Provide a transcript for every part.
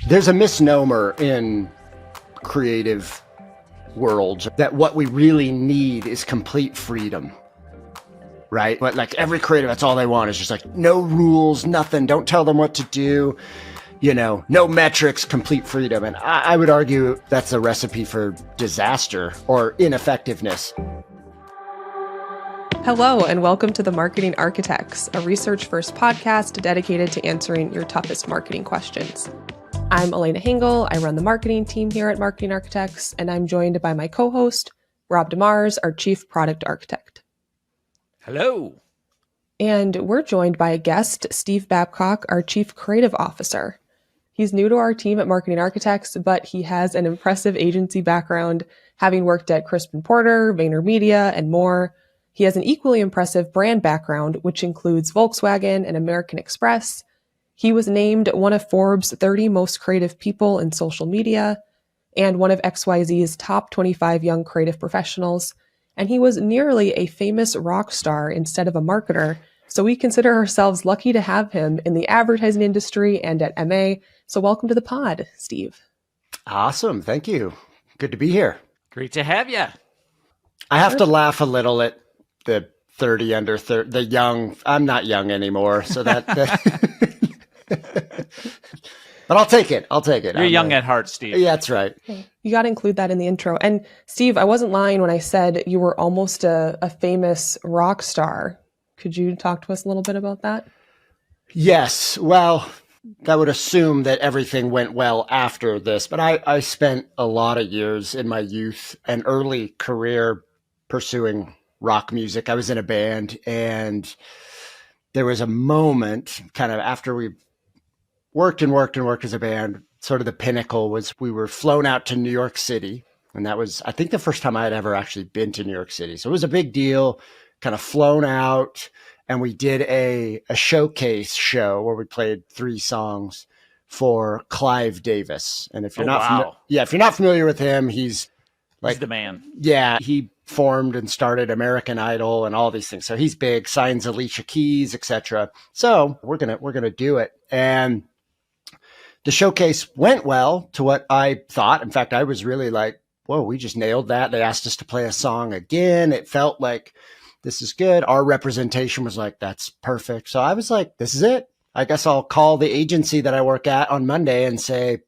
There's a misnomer in creative worlds that what we really need is complete freedom, right? But like every creative, that's all they want is just like no rules, nothing. Don't tell them what to do, no metrics, complete freedom. And I would argue that's a recipe for disaster or ineffectiveness. Hello, and welcome to The Marketing Architects, a research-first podcast dedicated to answering your toughest marketing questions. I'm Elena Hingle. I run the marketing team here at Marketing Architects, and I'm joined by my co-host, Rob DeMars, our Chief Product Architect. Hello. And we're joined by a guest, Steve Babcock, our Chief Creative Officer. He's new to our team at Marketing Architects, but he has an impressive agency background, having worked at Crispin Porter, VaynerMedia, and more. He has an equally impressive brand background, which includes Volkswagen and American Express. He was named one of Forbes' 30 most creative people in social media and one of XYZ's top 25 young creative professionals. And he was nearly a famous rock star instead of a marketer. So we consider ourselves lucky to have him in the advertising industry and at MA. So welcome to the pod, Steve. Awesome. Thank you. Good to be here. Great to have you. I have to laugh a little at the 30 under 30, the young. I'm not young anymore. So that but I'll take it. You're young at heart, Steve. Yeah, that's right. You got to include that in the intro. And Steve, I wasn't lying when I said you were almost a famous rock star. Could you talk to us a little bit about that? Yes. Well, that would assume that everything went well after this. But I spent a lot of years in my youth and early career pursuing rock music. I was in a band, and there was a moment kind of after we worked as a band, sort of the pinnacle was we were flown out to New York City. And that was, I think, the first time I had ever actually been to New York City. So it was a big deal, kind of flown out. And we did a showcase show where we played 3 songs for Clive Davis. And if you're if you're not familiar with him, he's the man. Yeah, he formed and started American Idol and all these things. So he's big, signs Alicia Keys, etc. So we're gonna do it. And the showcase went well to what I thought. In fact, I was really like, whoa, we just nailed that. They asked us to play a song again. It felt like this is good. Our representation was like, that's perfect. So I was like, this is it. I guess I'll call the agency that I work at on Monday and say,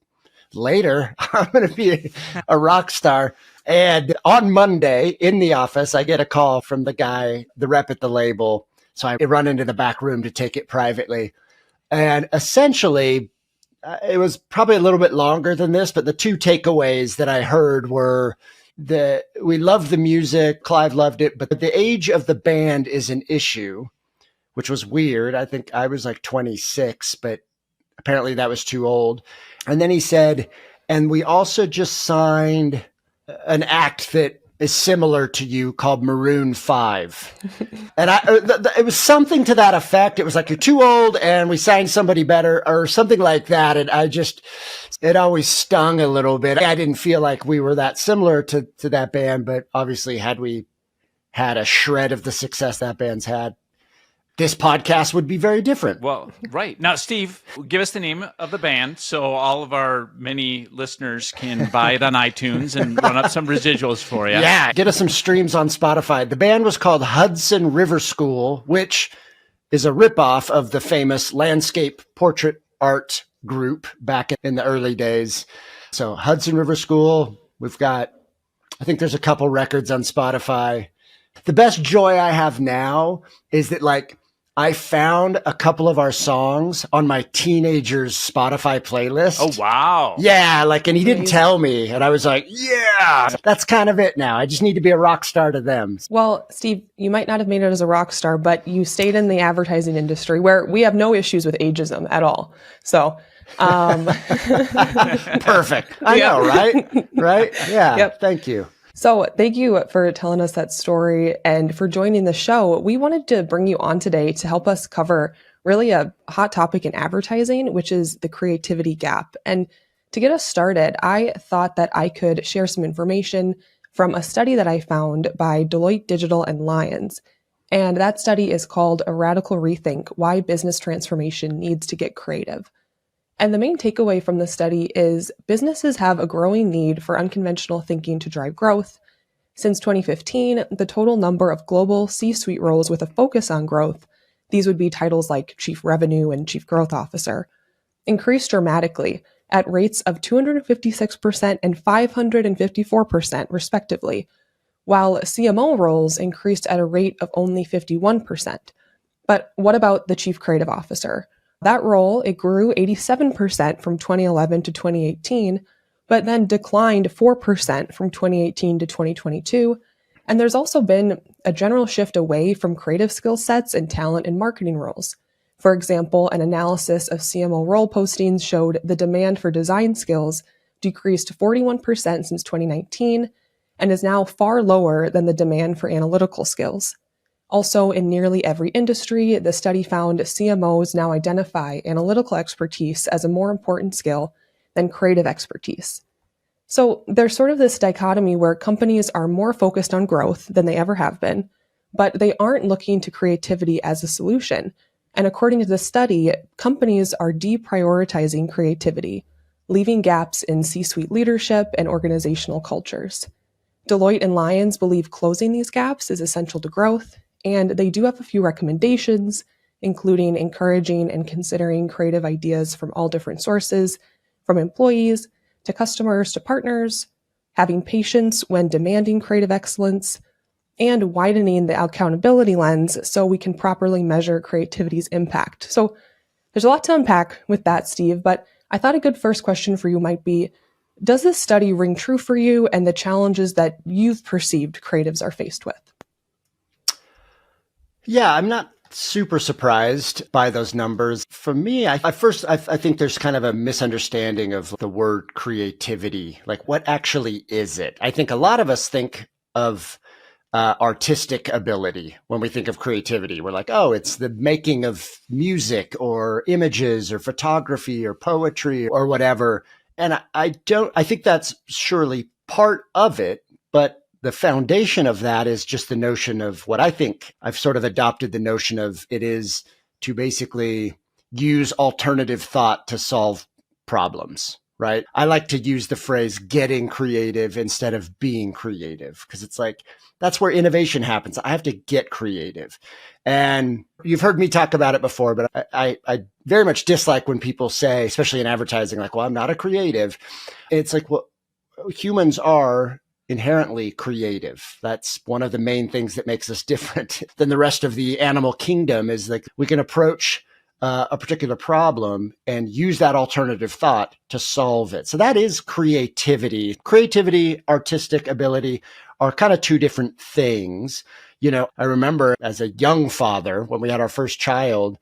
later, I'm going to be a rock star. And on Monday in the office, I get a call from the guy, the rep at the label. So I run into the back room to take it privately. And essentially, it was probably a little bit longer than this, but the 2 takeaways that I heard were we loved the music, Clive loved it, but the age of the band is an issue, which was weird. I think I was like 26, but apparently that was too old. And then he said, and we also just signed an act that is similar to you called Maroon 5. And it was something to that effect. It was like, you're too old and we signed somebody better or something like that. And it always stung a little bit. I didn't feel like we were that similar to that band, but obviously had we had a shred of the success that band's had, this podcast would be very different. Well, right. Now, Steve, give us the name of the band so all of our many listeners can buy it on iTunes and run up some residuals for you. Yeah, get us some streams on Spotify. The band was called Hudson River School, which is a ripoff of the famous landscape portrait art group back in the early days. So Hudson River School, I think there's a couple records on Spotify. The best joy I have now is that I found a couple of our songs on my teenager's Spotify playlist. Oh, wow. Yeah, and he didn't tell me. And I was like, yeah, that's kind of it now. I just need to be a rock star to them. Well, Steve, you might not have made it as a rock star, but you stayed in the advertising industry where we have no issues with ageism at all. So, perfect. I know, right? Right? Yeah. Yep. Thank you. So thank you for telling us that story and for joining the show. We wanted to bring you on today to help us cover really a hot topic in advertising, which is the creativity gap. And to get us started, I thought that I could share some information from a study that I found by Deloitte Digital and Lyons. And that study is called A Radical Rethink: Why Business Transformation Needs to Get Creative. And the main takeaway from the study is businesses have a growing need for unconventional thinking to drive growth. Since 2015, the total number of global C-suite roles with a focus on growth, these would be titles like Chief Revenue and Chief Growth Officer, increased dramatically at rates of 256% and 554% respectively, while CMO roles increased at a rate of only 51%. But what about the Chief Creative Officer? That role, it grew 87% from 2011 to 2018, but then declined 4% from 2018 to 2022. And there's also been a general shift away from creative skill sets and talent in marketing roles. For example, an analysis of CMO role postings showed the demand for design skills decreased 41% since 2019 and is now far lower than the demand for analytical skills. Also, in nearly every industry, the study found CMOs now identify analytical expertise as a more important skill than creative expertise. So there's sort of this dichotomy where companies are more focused on growth than they ever have been, but they aren't looking to creativity as a solution. And according to the study, companies are deprioritizing creativity, leaving gaps in C-suite leadership and organizational cultures. Deloitte and Lyons believe closing these gaps is essential to growth, and they do have a few recommendations, including encouraging and considering creative ideas from all different sources, from employees to customers to partners, having patience when demanding creative excellence, and widening the accountability lens so we can properly measure creativity's impact. So there's a lot to unpack with that, Steve, but I thought a good first question for you might be, does this study ring true for you and the challenges that you've perceived creatives are faced with? Yeah, I'm not super surprised by those numbers. For me, I think there's kind of a misunderstanding of the word creativity. Like, what actually is it? I think a lot of us think of artistic ability when we think of creativity. We're like, oh, it's the making of music or images or photography or poetry or whatever. And I think that's surely part of it, but the foundation of that is just the notion of what I think I've sort of adopted the notion of it is to basically use alternative thought to solve problems, right? I like to use the phrase getting creative instead of being creative because it's like, that's where innovation happens. I have to get creative. And you've heard me talk about it before, but I very much dislike when people say, especially in advertising, like, well, I'm not a creative. It's like, well, humans are inherently creative. That's one of the main things that makes us different than the rest of the animal kingdom is like we can approach a particular problem and use that alternative thought to solve it. So that is creativity. Creativity, artistic ability are kind of two different things. You know, I remember as a young father, when we had our first child,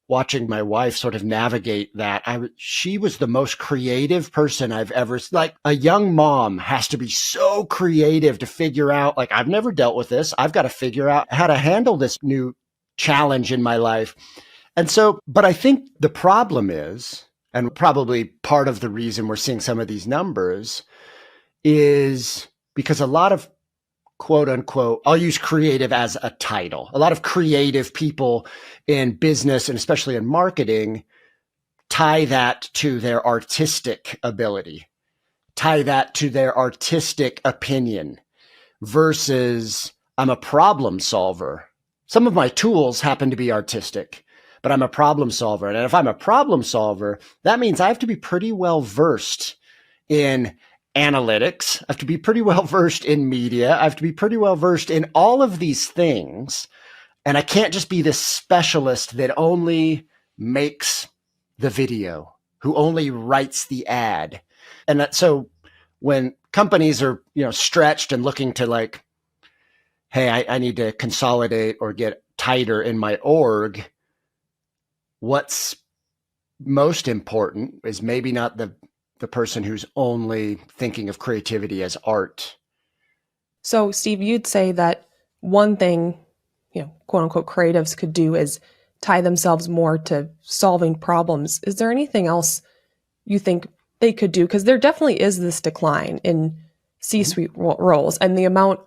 watching my wife sort of navigate that. She was the most creative person I've ever, like a young mom has to be so creative to figure out, like, I've never dealt with this. I've got to figure out how to handle this new challenge in my life. And so, but I think the problem is, and probably part of the reason we're seeing some of these numbers is because a lot of quote unquote, I'll use creative as a title. A lot of creative people in business and especially in marketing tie that to their artistic ability, tie that to their artistic opinion versus I'm a problem solver. Some of my tools happen to be artistic, but I'm a problem solver. And if I'm a problem solver, that means I have to be pretty well versed in analytics. I have to be pretty well versed in media. I have to be pretty well versed in all of these things. And I can't just be this specialist that only makes the video, who only writes the ad. And so when companies are, stretched and looking to like, hey, I need to consolidate or get tighter in my org, what's most important is maybe not the person who's only thinking of creativity as art. So, Steve, you'd say that one thing, quote unquote, creatives could do is tie themselves more to solving problems. Is there anything else you think they could do? Because there definitely is this decline in C-suite roles and the amount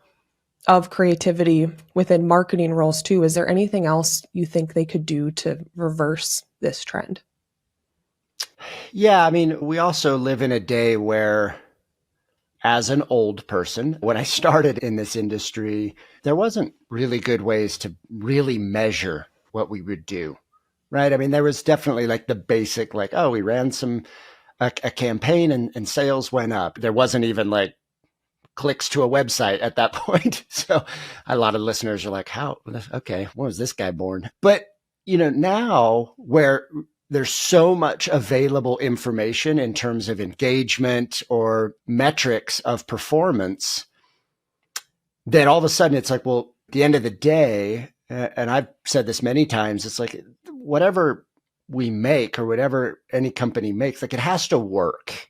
of creativity within marketing roles too. Is there anything else you think they could do to reverse this trend? Yeah, I mean, we also live in a day where, as an old person, when I started in this industry, there wasn't really good ways to really measure what we would do, right? I mean, there was definitely like the basic, like, oh, we ran a campaign and sales went up. There wasn't even like clicks to a website at that point. So a lot of listeners are like, how, okay, when was this guy born? But, now where there's so much available information in terms of engagement or metrics of performance that all of a sudden it's like, well, at the end of the day, and I've said this many times, it's like whatever we make or whatever any company makes, like it has to work.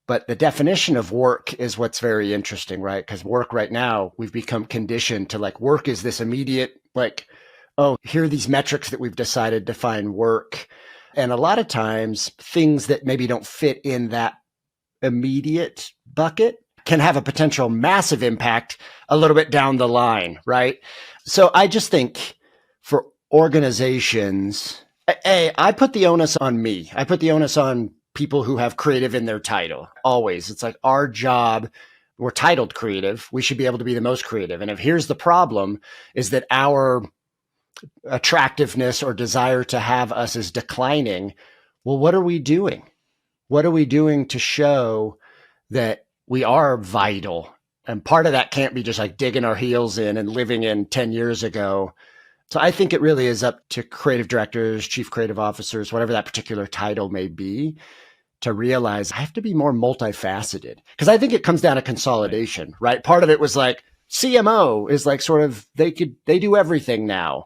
But the definition of work is what's very interesting, right? Because work right now, we've become conditioned to like work is this immediate, like, oh, here are these metrics that we've decided to define work. And a lot of times things that maybe don't fit in that immediate bucket can have a potential massive impact a little bit down the line, right? So I just think for organizations, I put the onus on me. I put the onus on people who have creative in their title. Always. It's like our job. We're titled creative. We should be able to be the most creative. And if here's the problem is that our attractiveness or desire to have us is declining, well, what are we doing? What are we doing to show that we are vital? And part of that can't be just like digging our heels in and living in 10 years ago. So I think it really is up to creative directors, chief creative officers, whatever that particular title may be, to realize I have to be more multifaceted. Because I think it comes down to consolidation, right? Part of it was like CMO is like sort of they do everything now,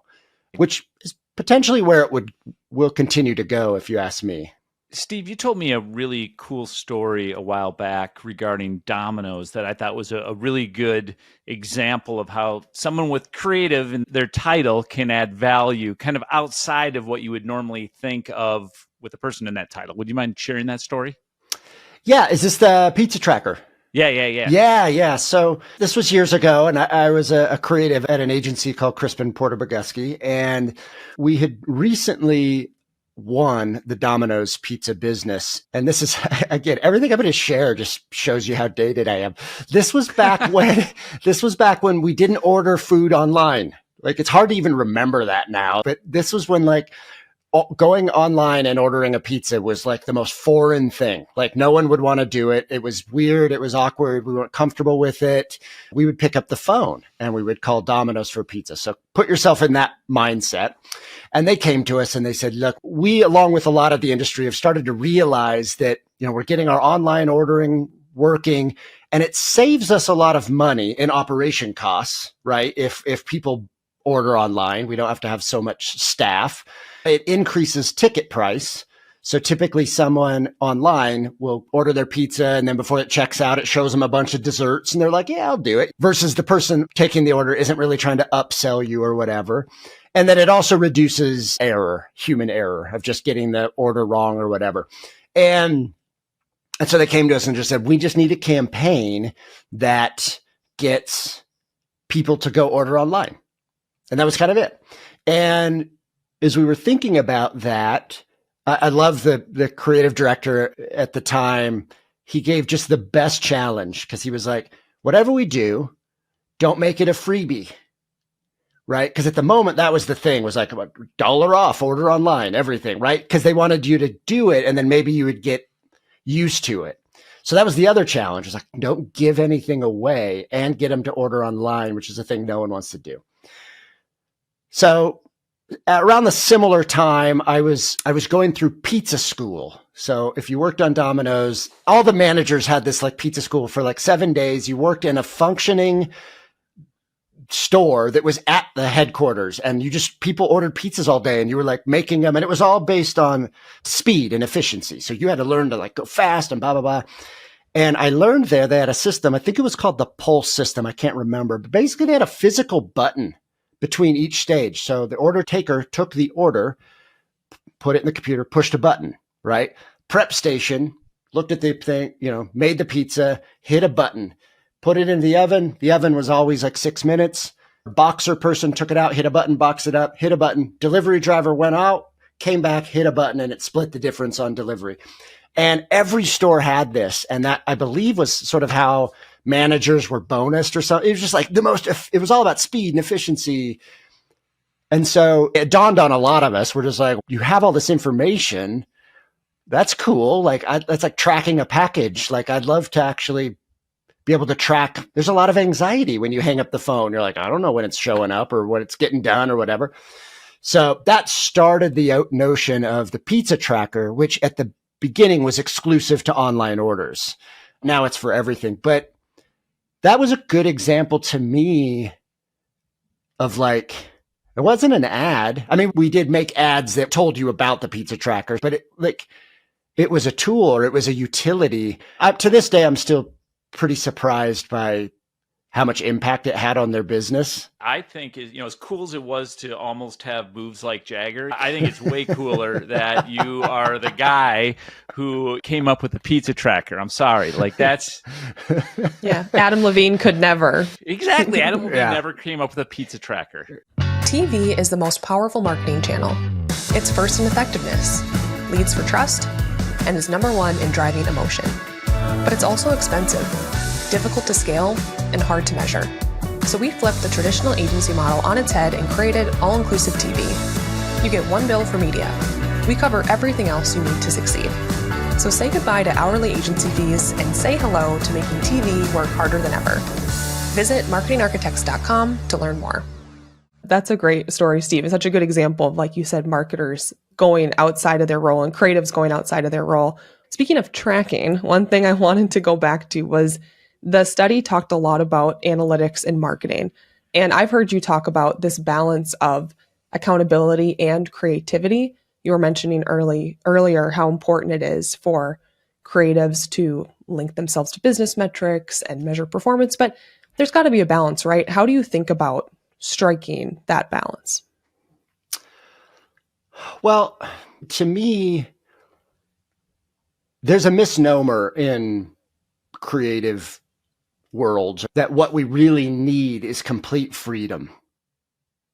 which is potentially where it will continue to go, if you ask me. Steve, you told me a really cool story a while back regarding Domino's that I thought was a really good example of how someone with creative in their title can add value kind of outside of what you would normally think of with a person in that title. Would you mind sharing that story? Yeah. Is this the pizza tracker? Yeah. Yeah. So this was years ago, and I was a creative at an agency called Crispin Porter Bogusky, and we had recently won the Domino's pizza business. And this is, again, everything I'm going to share just shows you how dated I am. This was back when we didn't order food online. Like, it's hard to even remember that now, but this was when like going online and ordering a pizza was like the most foreign thing. Like no one would want to do it. It was weird. It was awkward. We weren't comfortable with it. We would pick up the phone and we would call Domino's for pizza. So put yourself in that mindset. And they came to us and they said, look, we, along with a lot of the industry, have started to realize that, we're getting our online ordering working and it saves us a lot of money in operation costs, right? If people order online, we don't have to have so much staff. It increases ticket price. So typically someone online will order their pizza and then before it checks out, it shows them a bunch of desserts and they're like, yeah, I'll do it. Versus the person taking the order isn't really trying to upsell you or whatever. And then it also reduces human error of just getting the order wrong or whatever. And so they came to us and just said, we just need a campaign that gets people to go order online. And that was kind of it. And as we were thinking about that, I love the creative director at the time. He gave just the best challenge because he was like, whatever we do, don't make it a freebie, right? Because at the moment, that was the thing, was like $1 off, order online, everything, right? Because they wanted you to do it and then maybe you would get used to it. So that was the other challenge. It's like, don't give anything away and get them to order online, which is a thing no one wants to do. So at around the similar time, I was going through pizza school. So if you worked on Domino's, all the managers had this like pizza school for like 7 days. You worked in a functioning store that was at the headquarters and people ordered pizzas all day and you were like making them. And it was all based on speed and efficiency. So you had to learn to like go fast and blah, blah, blah. And I learned there, they had a system. I think it was called the Pulse system. I can't remember, but basically they had a physical button between each stage. So the order taker took the order, put it in the computer, pushed a button, right? Prep station, looked at the thing, made the pizza, hit a button, put it in the oven. The oven was always like 6 minutes. Boxer person took it out, hit a button, boxed it up, hit a button. Delivery driver went out, came back, hit a button, and it split the difference on delivery. And every store had this. And that, I believe, was sort of how managers were bonused or something. It was just like it was all about speed and efficiency. And so it dawned on a lot of us. We're just like, you have all this information. That's cool. Like, that's like tracking a package. Like, I'd love to actually be able to track. There's a lot of anxiety when you hang up the phone. You're like, I don't know when it's showing up or when it's getting done or whatever. So that started the notion of the pizza tracker, which at the beginning was exclusive to online orders. Now it's for everything. But that was a good example to me of like, it wasn't an ad. I mean, we did make ads that told you about the pizza tracker, but it was a tool or it was a utility. To this day, I'm still pretty surprised by how much impact it had on their business. I think, as cool as it was to almost have moves like Jagger, I think it's way cooler that you are the guy who came up with the pizza tracker. I'm sorry. Like, that's... Yeah, Adam Levine could never. Exactly. Adam Levine never came up with a pizza tracker. TV is the most powerful marketing channel. It's first in effectiveness, leads for trust, and is number one in driving emotion. But it's also expensive, difficult to scale, and hard to measure. So we flipped the traditional agency model on its head and created all-inclusive TV. You get one bill for media. We cover everything else you need to succeed. So say goodbye to hourly agency fees and say hello to making TV work harder than ever. Visit marketingarchitects.com to learn more. That's a great story, Steve. It's such a good example of, like you said, marketers going outside of their role and creatives going outside of their role. Speaking of tracking, one thing I wanted to go back to was the study talked a lot about analytics in marketing. And I've heard you talk about this balance of accountability and creativity. You were mentioning earlier how important it is for creatives to link themselves to business metrics and measure performance, but there's got to be a balance, right? How do you think about striking that balance? Well, to me, there's a misnomer in creative worlds that what we really need is complete freedom.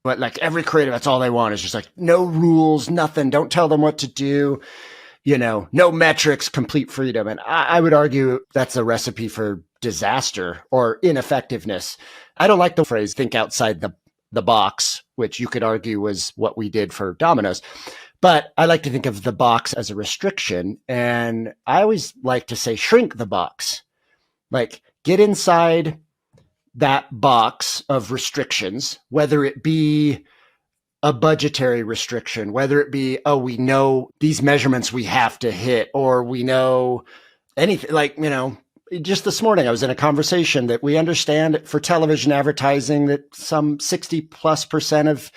But like every creative, that's all they want is just like no rules, nothing. Don't tell them what to do. No metrics, complete freedom. And I would argue that's a recipe for disaster or ineffectiveness. I don't like the phrase think outside the box, which you could argue was what we did for Domino's. But I like to think of the box as a restriction. And I always like to say shrink the box. Like, get inside that box of restrictions, whether it be a budgetary restriction, whether it be, we know these measurements we have to hit, or we know anything. Like, just this morning, I was in a conversation that we understand for television advertising that some 60+% of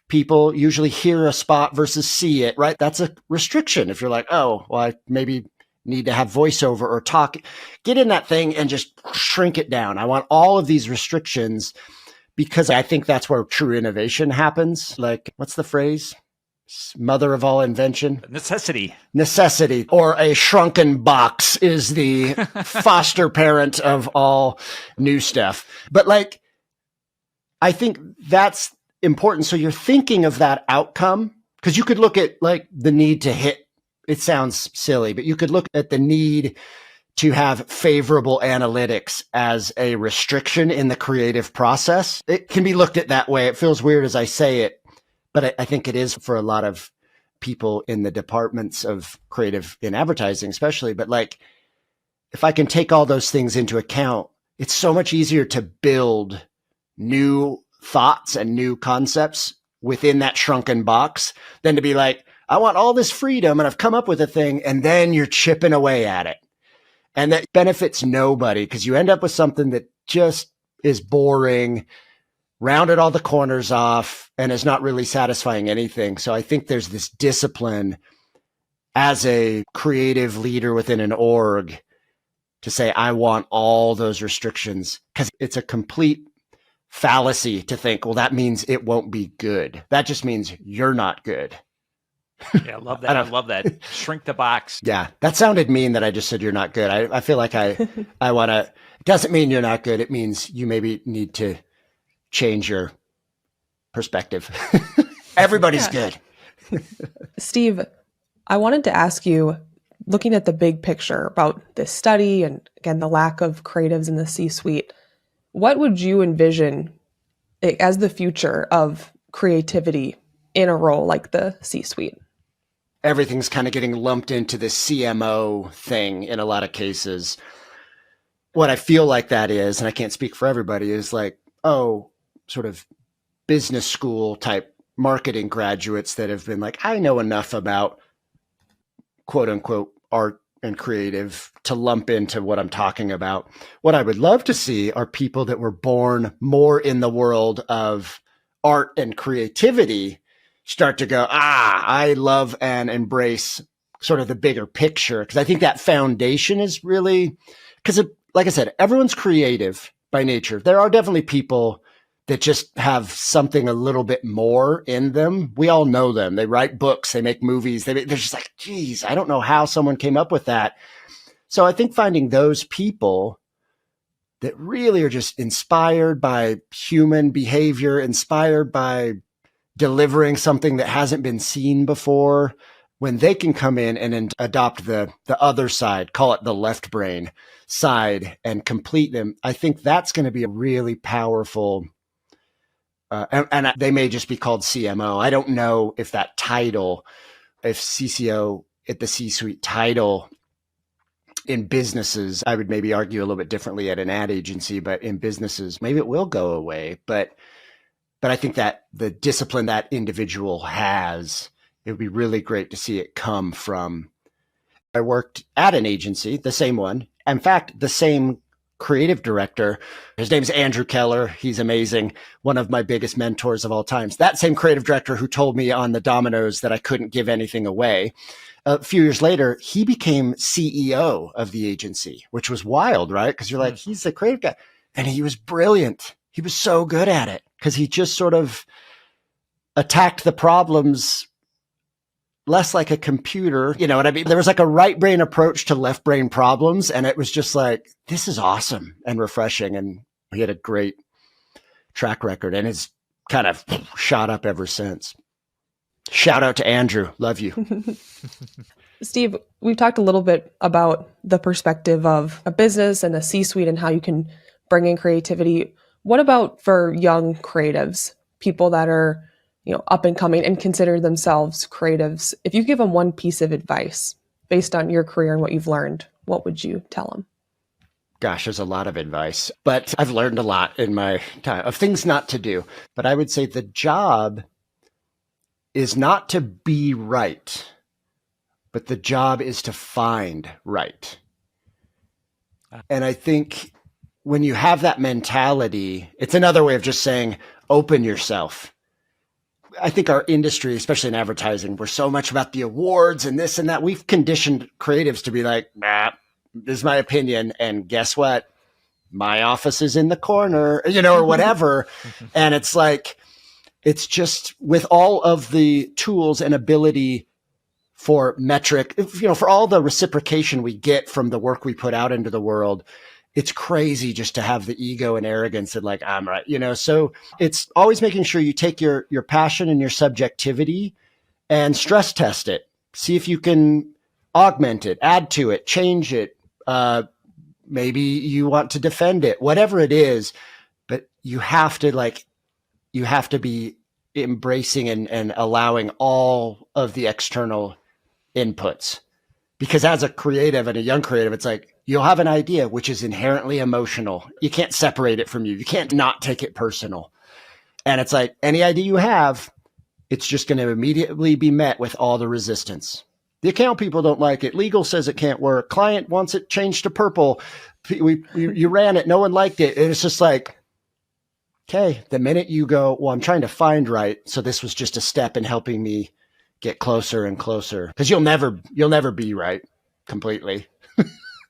people usually hear a spot versus see it, right? That's a restriction. If you're like, I maybe need to have voiceover or talk, get in that thing and just shrink it down. I want all of these restrictions because I think that's where true innovation happens. Like, what's the phrase? Mother of all invention? Necessity. Or a shrunken box is the foster parent of all new stuff. But like, I think that's important. So you're thinking of that outcome, because you could look at like the need to hit. It sounds silly, but you could look at the need to have favorable analytics as a restriction in the creative process. It can be looked at that way. It feels weird as I say it, but I think it is for a lot of people in the departments of creative in advertising, especially. But like, if I can take all those things into account, it's so much easier to build new thoughts and new concepts within that shrunken box than to be like, I want all this freedom and I've come up with a thing, and then you're chipping away at it. And that benefits nobody because you end up with something that just is boring, rounded all the corners off, and is not really satisfying anything. So I think there's this discipline as a creative leader within an org to say, I want all those restrictions, because it's a complete fallacy to think, well, that means it won't be good. That just means you're not good. Yeah, I love that. I love that. Shrink the box. Yeah, that sounded mean that I just said you're not good. I feel like I want to, it doesn't mean you're not good. It means you maybe need to change your perspective. Everybody's good. Steve, I wanted to ask you, looking at the big picture about this study and again, the lack of creatives in the C-suite, what would you envision as the future of creativity in a role like the C-suite? Everything's kind of getting lumped into this CMO thing in a lot of cases. What I feel like that is, and I can't speak for everybody, is like, oh, sort of business school type marketing graduates that have been like, I know enough about quote unquote art and creative to lump into what I'm talking about. What I would love to see are people that were born more in the world of art and creativity start to go, I love and embrace sort of the bigger picture. Because I think that foundation is really, because like I said, everyone's creative by nature. There are definitely people that just have something a little bit more in them. We all know them. They write books, they make movies. They're just like, geez, I don't know how someone came up with that. So I think finding those people that really are just inspired by human behavior, inspired by delivering something that hasn't been seen before, when they can come in and adopt the other side, call it the left brain side, and complete them, I think that's going to be a really powerful, and they may just be called CMO. I don't know if that title, if CCO at the C-suite title in businesses, I would maybe argue a little bit differently at an ad agency, but in businesses, maybe it will go away. But I think that the discipline that individual has, it would be really great to see it come from. I worked at an agency, the same one. In fact, the same creative director. His name's Andrew Keller. He's amazing. One of my biggest mentors of all times. That same creative director who told me on the Dominoes that I couldn't give anything away. A few years later, he became CEO of the agency, which was wild, right? Because you're like, he's the creative guy. And he was brilliant. He was so good at it because he just sort of attacked the problems less like a computer. You know what I mean? There was like a right brain approach to left brain problems. And it was just like, this is awesome and refreshing. And he had a great track record and it's kind of shot up ever since. Shout out to Andrew. Love you. Steve, we've talked a little bit about the perspective of a business and a C-suite and how you can bring in creativity. What about for young creatives, people that are, up and coming and consider themselves creatives? If you give them one piece of advice based on your career and what you've learned, what would you tell them? Gosh, there's a lot of advice, but I've learned a lot in my time of things not to do. But I would say the job is not to be right, but the job is to find right. And I think when you have that mentality, it's another way of just saying, open yourself. I think our industry, especially in advertising, we're so much about the awards and this and that. We've conditioned creatives to be like, nah, this is my opinion. And guess what? My office is in the corner, or whatever. And it's like, it's just with all of the tools and ability for metric, for all the reciprocation we get from the work we put out into the world, it's crazy just to have the ego and arrogance and like, I'm right, so it's always making sure you take your passion and your subjectivity and stress test it. See if you can augment it, add to it, change it. Maybe you want to defend it, whatever it is, but you have to be embracing and allowing all of the external inputs. Because as a creative and a young creative, it's like, you'll have an idea, which is inherently emotional. You can't separate it from you. You can't not take it personal. And it's like any idea you have, it's just going to immediately be met with all the resistance. The account people don't like it. Legal says it can't work. Client wants it changed to purple. You ran it. No one liked it. And it's just like, okay, the minute you go, well, I'm trying to find right. So this was just a step in helping me get closer and closer, because you'll never be right completely.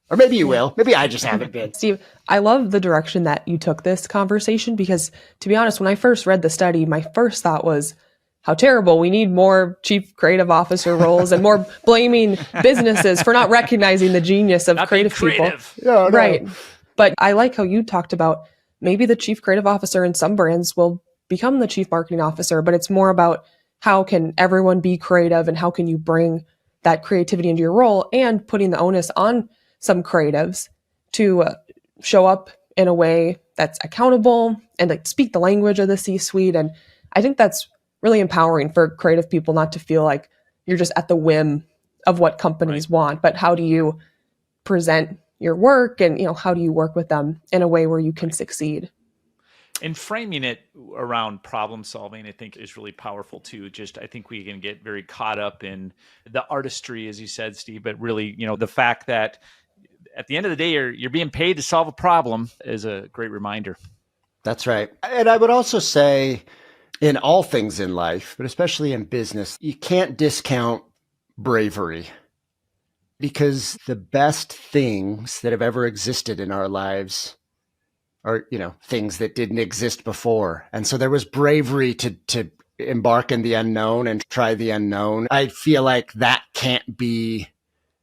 Or maybe you will. Maybe I just haven't been. Steve, I love the direction that you took this conversation because, to be honest, when I first read the study, my first thought was, how terrible. We need more chief creative officer roles and more blaming businesses for not recognizing the genius of creative people. Yeah, no. Right. But I like how you talked about maybe the chief creative officer in some brands will become the chief marketing officer, but it's more about how can everyone be creative and how can you bring that creativity into your role, and putting the onus on some creatives to show up in a way that's accountable and like speak the language of the C-suite. And I think that's really empowering for creative people, not to feel like you're just at the whim of what companies want, but how do you present your work, and how do you work with them in a way where you can succeed? And framing it around problem solving, I think, is really powerful too. Just, I think we can get very caught up in the artistry, as you said, Steve, but really, the fact that at the end of the day, you're being paid to solve a problem is a great reminder. That's right. And I would also say in all things in life, but especially in business, you can't discount bravery, because the best things that have ever existed in our lives are, things that didn't exist before. And so there was bravery to embark in the unknown and try the unknown. I feel like that can't be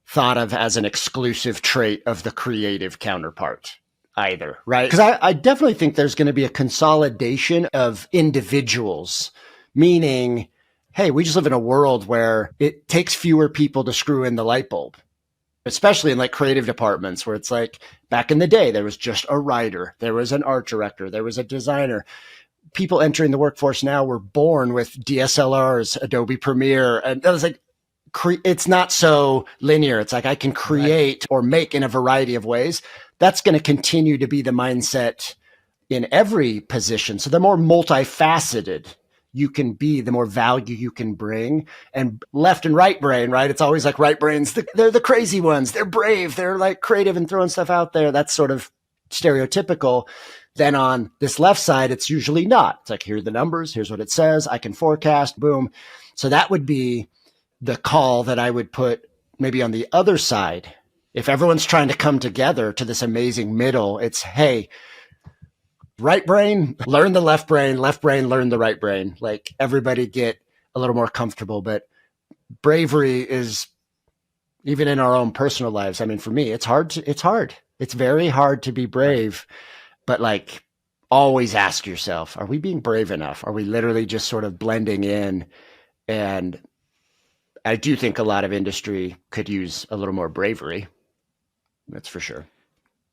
thought of as an exclusive trait of the creative counterpart either, right? Because I definitely think there's going to be a consolidation of individuals, meaning, hey, we just live in a world where it takes fewer people to screw in the light bulb, especially in like creative departments where it's like back in the day, there was just a writer, there was an art director, there was a designer. People entering the workforce now were born with DSLRs, Adobe Premiere. And I was like, it's not so linear. It's like I can create or make in a variety of ways. That's going to continue to be the mindset in every position. So the more multifaceted you can be, the more value you can bring. And left and right brain, right? It's always like right brains, they're the crazy ones. They're brave. They're like creative and throwing stuff out there. That's sort of stereotypical. Then on this left side, it's usually not. It's like, here are the numbers. Here's what it says. I can forecast, boom. So that would be the call that I would put maybe on the other side. If everyone's trying to come together to this amazing middle, it's, hey, right brain, learn the left brain, learn the right brain. Like everybody get a little more comfortable. But bravery is, even in our own personal lives, I mean, for me, it's hard. It's very hard to be brave. But like, always ask yourself, are we being brave enough? Are we literally just sort of blending in? And I do think a lot of industry could use a little more bravery. That's for sure.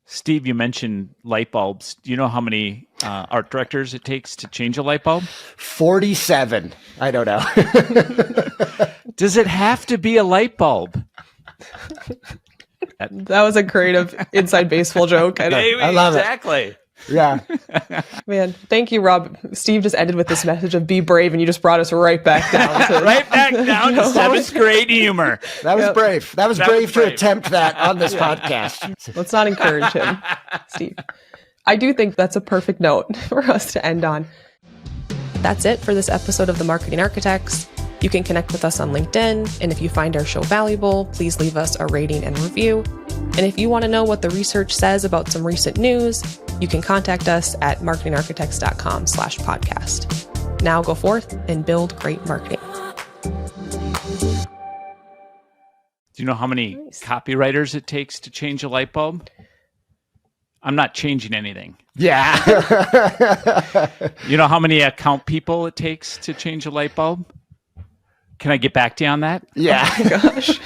Steve, you mentioned light bulbs. Do you know how many art directors it takes to change a light bulb? 47. I don't know. Does it have to be a light bulb? That was a creative inside baseball joke. I love it. Exactly. Yeah. Man, thank you, Rob. Steve just ended with this message of be brave, and you just brought us right back down to to seventh grade humor. That was brave. That was brave to attempt that on this podcast. Let's not encourage him, Steve. I do think that's a perfect note for us to end on. That's it for this episode of The Marketing Architects. You can connect with us on LinkedIn, and if you find our show valuable, please leave us a rating and review. And if you want to know what the research says about some recent news, you can contact us at marketingarchitects.com/podcast. Now go forth and build great marketing. Do you know how many copywriters it takes to change a light bulb? I'm not changing anything. Yeah. You know how many account people it takes to change a light bulb? Can I get back to you on that? Yeah. Oh my gosh.